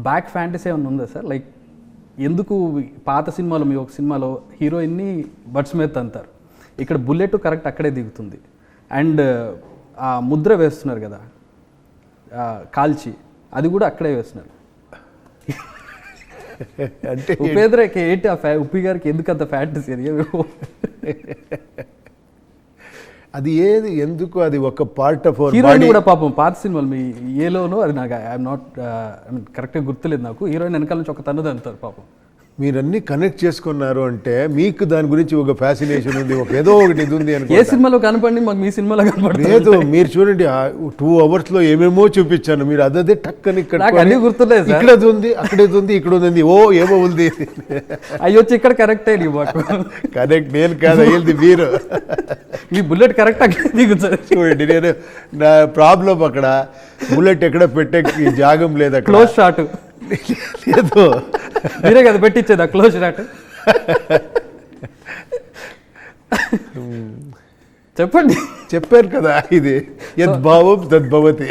Back fantasy ఏమైనా ఉందా sir? Like ఎందుకు పాత సినిమాలో మీ ఒక సినిమాలో హీరోయిన్ని బడ్స్మేత్ అంటారు, ఇక్కడ బుల్లెట్ కరెక్ట్ అక్కడే దిగుతుంది, అండ్ ఆ ముద్ర వేస్తున్నారు కదా కాల్చి, అది కూడా అక్కడే వేస్తున్నారు. అంటే ఉపేంద్రకి ఏంటి ఉప్పి గారికి ఎందుకు అంత ఫ్యాంటసీ? అది ఏది ఎందుకు, అది ఒక part of our heroine body. కూడా పాపం పాత సినిమాలు మీ ఏలోనో అది నాకు ఐఎమ్ నాట్ కరెక్ట్గా గుర్తులేదు నాకు, హీరోయిన్ వెనకాల నుంచి ఒక తన్నుది అంటారు పాపం. మీరన్నీ కనెక్ట్ చేసుకున్నారు అంటే మీకు దాని గురించి ఒక ఫ్యాసినేషన్ ఉంది, ఒక ఏదో ఒకటి ఇది ఉంది ఏ అనుకో. సినిమాలో కనపడి మాకు మీ సినిమాలో కనపడలేదు. లేదు, మీరు చూడండి 2 hours లో ఏమేమో చూపించాను, మీరు అదే టక్ అని నాకు అన్నీ గుర్తున్నాయి సార్. ఇక్కడ అది ఉంది, అక్కడ ఇది ఉంది, ఇక్కడ ఉంది, ఓ ఏమో ఉంది. అవి వచ్చి ఇక్కడ కరెక్ట్ అయ్యి మాకు. కరెక్ట్ నేను కాదు, అయ్యింది మీరు. మీ బుల్లెట్ కరెక్ట్ అక్కడ దిగుతుంది. చూడండి, నేను నా ప్రాబ్లం అక్కడ బుల్లెట్ ఎక్కడ పెట్టే జాగం లేదు అక్కడ. క్లోజ్ షాట్ లేదు, మీరే కదా పెట్టించేది ఆ క్లోజ్ షాట్. చెప్పండి. చెప్పారు కదా, ఇది యద్భావం తద్భవతి.